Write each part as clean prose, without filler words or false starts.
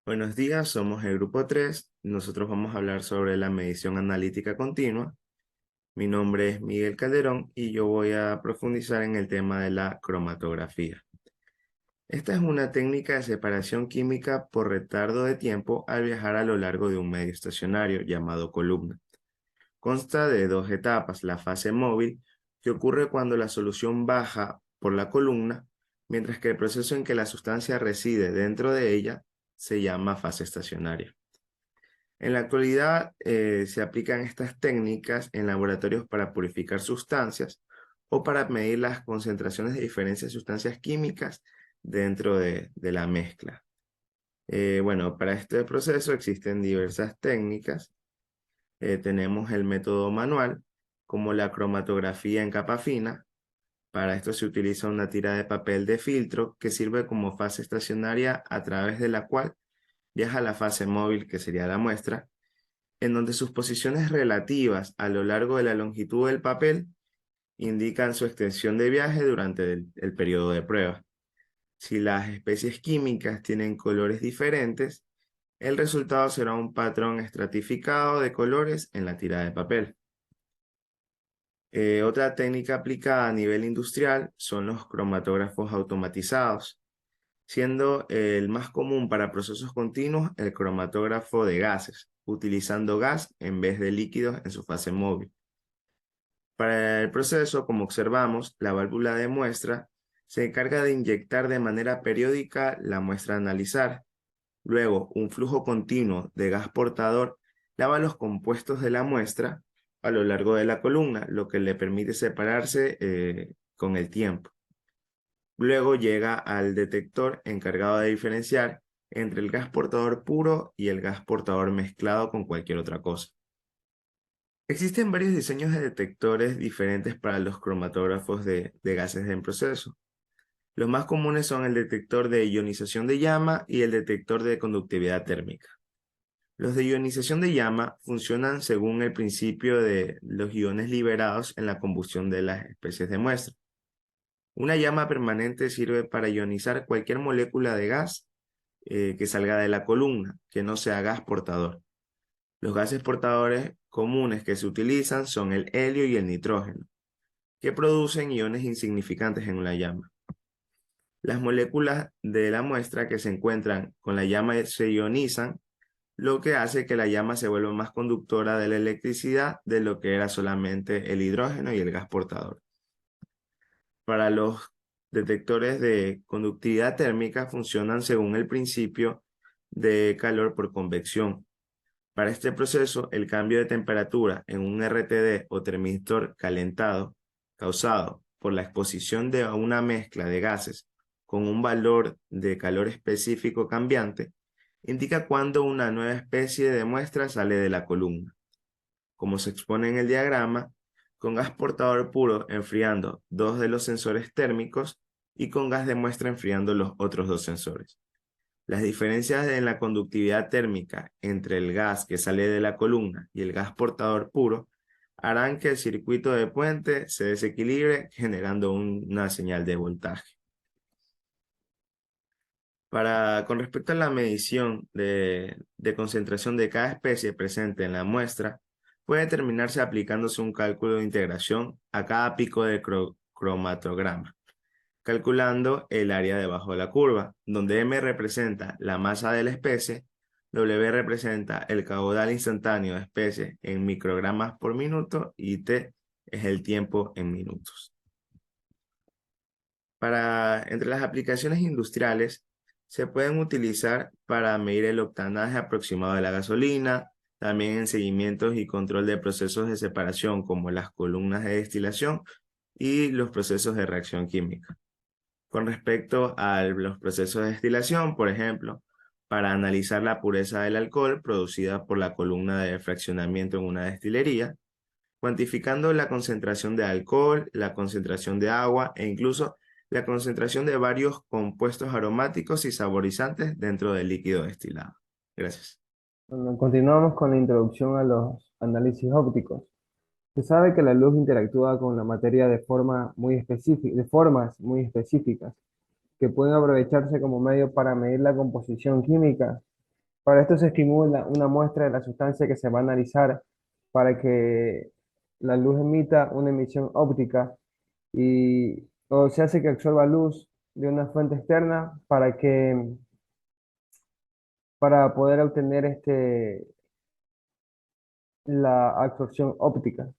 Buenos días, somos el grupo 3. Nosotros vamos a hablar sobre la medición analítica continua. Mi nombre es Miguel Calderón y yo voy a profundizar en el tema de la cromatografía. Esta es una técnica de separación química por retardo de tiempo al viajar a lo largo de un medio estacionario llamado columna. Consta de dos etapas: la fase móvil, que ocurre cuando la solución baja por la columna, mientras que el proceso en que la sustancia reside dentro de ella se llama fase estacionaria. En la actualidad se aplican estas técnicas en laboratorios para purificar sustancias o para medir las concentraciones de diferentes sustancias químicas dentro de la mezcla. Bueno, para este proceso existen diversas técnicas. Tenemos el método manual, como la cromatografía en capa fina. Para esto se utiliza una tira de papel de filtro que sirve como fase estacionaria a través de la cual viaja la fase móvil, que sería la muestra, en donde sus posiciones relativas a lo largo de la longitud del papel indican su extensión de viaje durante el periodo de prueba. Si las especies químicas tienen colores diferentes, el resultado será un patrón estratificado de colores en la tira de papel. Otra técnica aplicada a nivel industrial son los cromatógrafos automatizados, siendo el más común para procesos continuos el cromatógrafo de gases, utilizando gas en vez de líquidos en su fase móvil. Para el proceso, como observamos, la válvula de muestra se encarga de inyectar de manera periódica la muestra a analizar. Luego, un flujo continuo de gas portador lava los compuestos de la muestra a lo largo de la columna, lo que le permite separarse con el tiempo. Luego llega al detector encargado de diferenciar entre el gas portador puro y el gas portador mezclado con cualquier otra cosa. Existen varios diseños de detectores diferentes para los cromatógrafos de gases en proceso. Los más comunes son el detector de ionización de llama y el detector de conductividad térmica. Los de ionización de llama funcionan según el principio de los iones liberados en la combustión de las especies de muestra. Una llama permanente sirve para ionizar cualquier molécula de gas que salga de la columna, que no sea gas portador. Los gases portadores comunes que se utilizan son el helio y el nitrógeno, que producen iones insignificantes en la llama. Las moléculas de la muestra que se encuentran con la llama se ionizan, lo que hace que la llama se vuelva más conductora de la electricidad de lo que era solamente el hidrógeno y el gas portador. Para los detectores de conductividad térmica funcionan según el principio de calor por convección. Para este proceso, el cambio de temperatura en un RTD o termistor calentado, causado por la exposición de una mezcla de gases con un valor de calor específico cambiante, indica cuándo una nueva especie de muestra sale de la columna. Como se expone en el diagrama, con gas portador puro enfriando dos de los sensores térmicos y con gas de muestra enfriando los otros dos sensores. Las diferencias en la conductividad térmica entre el gas que sale de la columna y el gas portador puro harán que el circuito de puente se desequilibre, generando una señal de voltaje. Con respecto a la medición de concentración de cada especie presente en la muestra, puede determinarse aplicándose un cálculo de integración a cada pico de cromatograma, calculando el área debajo de la curva, donde M representa la masa de la especie, W representa el caudal instantáneo de especie en microgramas por minuto y T es el tiempo en minutos. Entre las aplicaciones industriales, se pueden utilizar para medir el octanaje aproximado de la gasolina, también en seguimientos y control de procesos de separación como las columnas de destilación y los procesos de reacción química. Con respecto a los procesos de destilación, por ejemplo, para analizar la pureza del alcohol producida por la columna de fraccionamiento en una destilería, cuantificando la concentración de alcohol, la concentración de agua e incluso la concentración de varios compuestos aromáticos y saborizantes dentro del líquido destilado. Gracias. Bueno, continuamos con la introducción a los análisis ópticos. Se sabe que la luz interactúa con la materia de formas muy específicas que pueden aprovecharse como medio para medir la composición química Para esto se estimula una muestra de la sustancia que se va a analizar para que la luz emita una emisión óptica o se hace que absorba luz de una fuente externa para poder obtener la absorción óptica.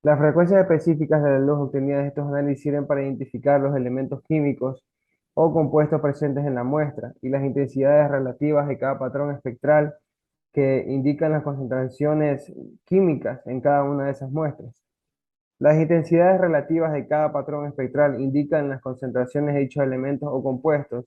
Las frecuencias específicas de la luz obtenidas de estos análisis sirven para identificar los elementos químicos o compuestos presentes en la muestra y las intensidades relativas de cada patrón espectral que indican las concentraciones químicas en cada una de esas muestras. Las intensidades relativas de cada patrón espectral indican las concentraciones de dichos elementos o compuestos.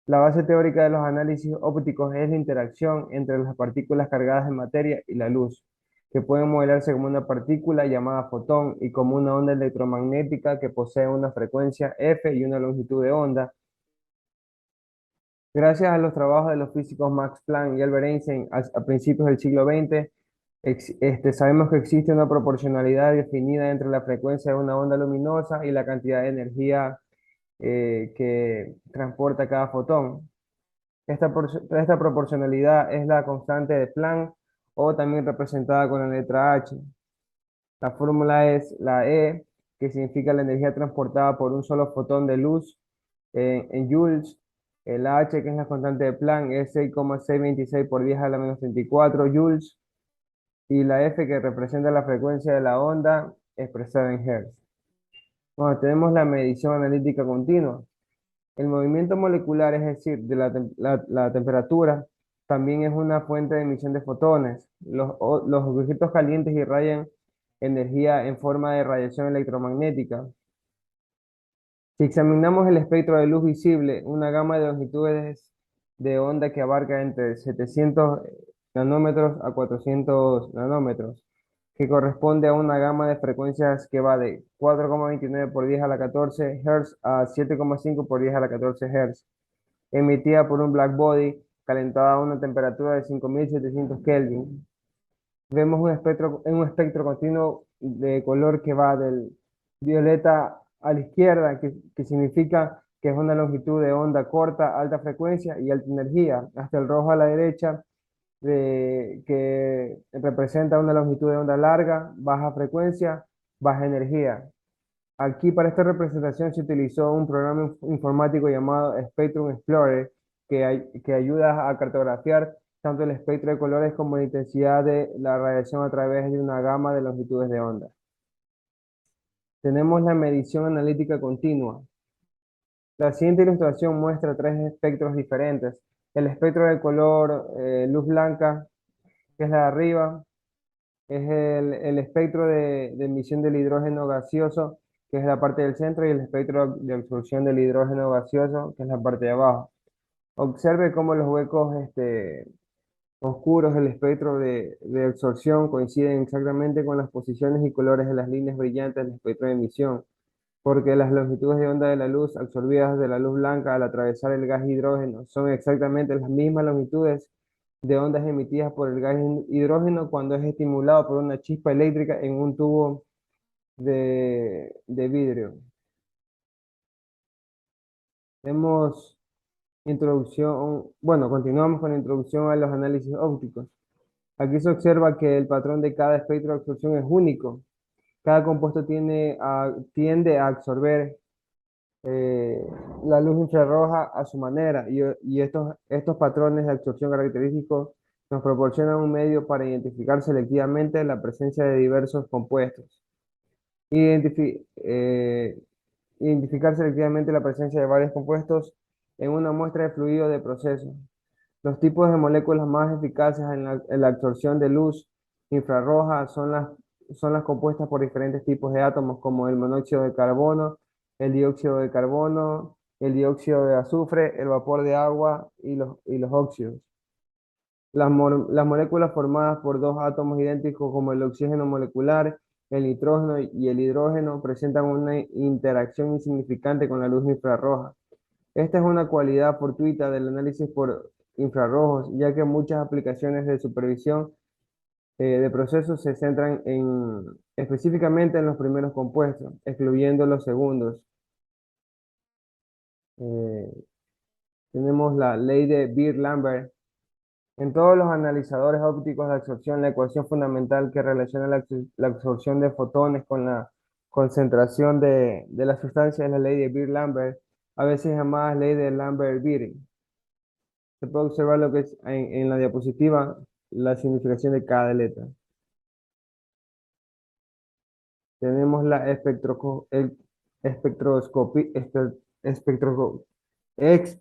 La base teórica de los análisis ópticos es la interacción entre las partículas cargadas de materia y la luz, que pueden modelarse como una partícula llamada fotón y como una onda electromagnética que posee una frecuencia f y una longitud de onda. Gracias a los trabajos de los físicos Max Planck y Albert Einstein a principios del siglo XX, sabemos que existe una proporcionalidad definida entre la frecuencia de una onda luminosa y la cantidad de energía que transporta cada fotón. Esta proporcionalidad es la constante de Planck o también representada con la letra H. La fórmula es la E, que significa la energía transportada por un solo fotón de luz en joules. El H, que es la constante de Planck, es 6,626 por 10 a la menos 34 joules. Y la F, que representa la frecuencia de la onda expresada en Hertz. Bueno, tenemos la medición analítica continua. El movimiento molecular, es decir, de la temperatura, también es una fuente de emisión de fotones. Los objetos calientes irradian energía en forma de radiación electromagnética. Si examinamos el espectro de luz visible, una gama de longitudes de onda que abarca entre 700 nanómetros a 400 nanómetros, que corresponde a una gama de frecuencias que va de 4,29 por 10 a la 14 Hz a 7,5 por 10 a la 14 Hz, emitida por un black body calentada a una temperatura de 5700 Kelvin. Vemos un espectro continuo de color que va del violeta a la izquierda, que significa que es una longitud de onda corta, alta frecuencia y alta energía, hasta el rojo a la derecha, que representa una longitud de onda larga, baja frecuencia, baja energía. Aquí para esta representación se utilizó un programa informático llamado Spectrum Explorer que ayuda a cartografiar tanto el espectro de colores como la intensidad de la radiación a través de una gama de longitudes de onda. Tenemos la medición analítica continua. La siguiente ilustración muestra tres espectros diferentes. El espectro de color luz blanca, que es la de arriba, es el espectro de emisión del hidrógeno gaseoso, que es la parte del centro, y el espectro de absorción del hidrógeno gaseoso, que es la parte de abajo. Observe cómo los huecos oscuros del espectro de absorción coinciden exactamente con las posiciones y colores de las líneas brillantes del espectro de emisión, porque las longitudes de onda de la luz absorbidas de la luz blanca al atravesar el gas hidrógeno son exactamente las mismas longitudes de ondas emitidas por el gas hidrógeno cuando es estimulado por una chispa eléctrica en un tubo de vidrio. Hemos continuamos con la introducción a los análisis ópticos. Aquí se observa que el patrón de cada espectro de absorción es único. Cada compuesto tiende a absorber eh, la luz infrarroja a su manera y estos patrones de absorción característicos nos proporcionan un medio para identificar selectivamente la presencia de diversos compuestos. Identifi- eh, Identificar selectivamente la presencia de varios compuestos en una muestra de fluido de proceso. Los tipos de moléculas más eficaces en la absorción de luz infrarroja son las compuestas por diferentes tipos de átomos, como el monóxido de carbono, el dióxido de carbono, el dióxido de azufre, el vapor de agua y los óxidos. Las moléculas formadas por dos átomos idénticos como el oxígeno molecular, el nitrógeno y el hidrógeno presentan una interacción insignificante con la luz infrarroja. Esta es una cualidad fortuita del análisis por infrarrojos, ya que muchas aplicaciones de supervisión de procesos se centran específicamente en los primeros compuestos, excluyendo los segundos. Eh, Tenemos la ley de Beer-Lambert, En todos los analizadores ópticos de absorción, la ecuación fundamental que relaciona la absorción de fotones con la concentración de la sustancia es la ley de Beer-Lambert, a veces llamada ley de Lambert-Beering. Se puede observar lo que es en la diapositiva la significación de cada letra. Tenemos la espectroscopía, ex-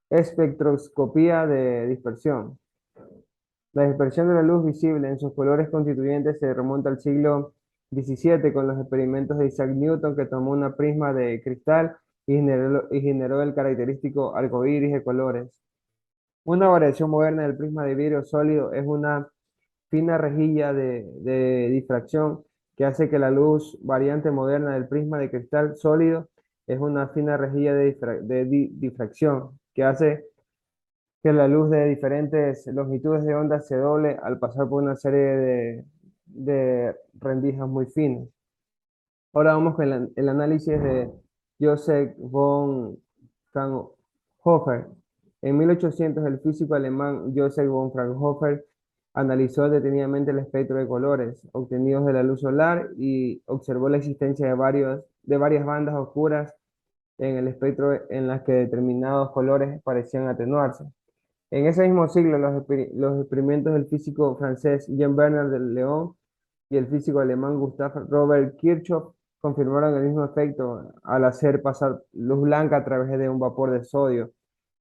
espectroscopía de dispersión. La dispersión de la luz visible en sus colores constituyentes se remonta al siglo XVII con los experimentos de Isaac Newton, que tomó una prisma de cristal y generó el característico arco iris de colores. Una variación moderna del prisma de vidrio sólido es una fina rejilla de difracción que hace que la luz variante moderna del prisma de cristal sólido es una fina rejilla de difracción que hace que la luz de diferentes longitudes de onda se doble al pasar por una serie de rendijas muy finas. Ahora vamos con el análisis de Joseph von Fraunhofer. En 1800, el físico alemán Joseph von Fraunhofer analizó detenidamente el espectro de colores obtenidos de la luz solar y observó la existencia de varias bandas oscuras en el espectro en las que determinados colores parecían atenuarse. En ese mismo siglo, los experimentos del físico francés Jean-Bernard de Leon y el físico alemán Gustav Robert Kirchhoff confirmaron el mismo efecto al hacer pasar luz blanca a través de un vapor de sodio.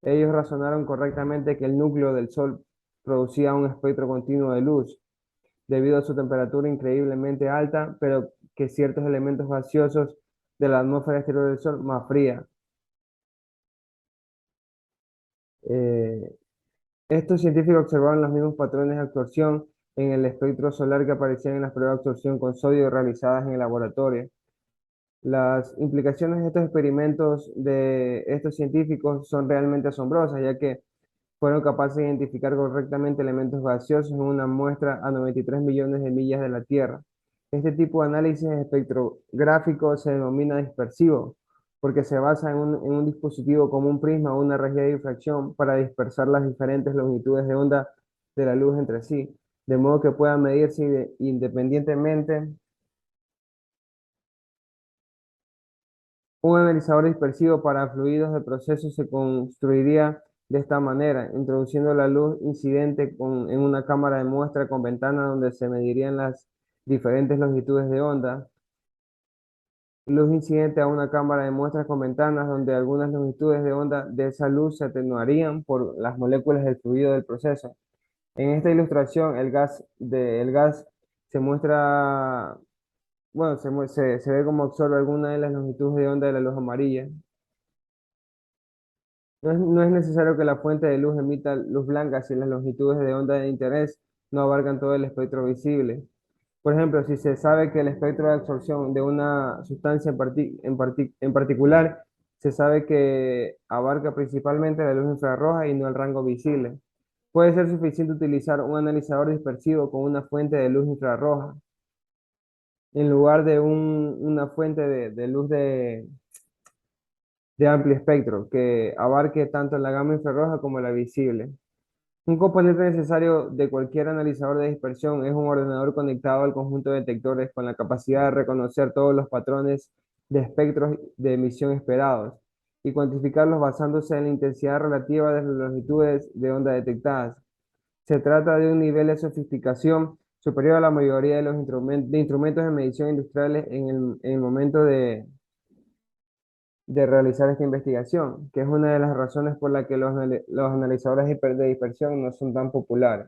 Ellos razonaron correctamente que el núcleo del Sol producía un espectro continuo de luz, debido a su temperatura increíblemente alta, pero que ciertos elementos gaseosos de la atmósfera exterior del Sol más fría. Eh, Estos científicos observaron los mismos patrones de absorción en el espectro solar que aparecían en las pruebas de absorción con sodio realizadas en el laboratorio. Las implicaciones de estos experimentos de estos científicos son realmente asombrosas, ya que fueron capaces de identificar correctamente elementos gaseosos en una muestra a 93 millones de millas de la Tierra. Este tipo de análisis espectrográfico se denomina dispersivo, porque se basa en un dispositivo como un prisma o una rejilla de difracción para dispersar las diferentes longitudes de onda de la luz entre sí, de modo que puedan medirse independientemente. Un analizador dispersivo para fluidos de proceso se construiría de esta manera, introduciendo la luz incidente en una cámara de muestra con ventana donde se medirían las diferentes longitudes de onda. Luz incidente a una cámara de muestras con ventanas donde algunas longitudes de onda de esa luz se atenuarían por las moléculas del fluido del proceso. En esta ilustración, el gas se muestra, bueno, se ve como absorbe alguna de las longitudes de onda de la luz amarilla. No es necesario que la fuente de luz emita luz blanca si las longitudes de onda de interés no abarcan todo el espectro visible. Por ejemplo, si se sabe que el espectro de absorción de una sustancia en particular, se sabe que abarca principalmente la luz infrarroja y no el rango visible. Puede ser suficiente utilizar un analizador dispersivo con una fuente de luz infrarroja en lugar de una fuente de luz de amplio espectro que abarque tanto la gama infrarroja como la visible. Un componente necesario de cualquier analizador de dispersión es un ordenador conectado al conjunto de detectores con la capacidad de reconocer todos los patrones de espectros de emisión esperados y cuantificarlos basándose en la intensidad relativa de las longitudes de onda detectadas. Se trata de un nivel de sofisticación superior a la mayoría de los instrumentos de medición industriales en el momento de realizar esta investigación, que es una de las razones por las que los analizadores de dispersión no son tan populares.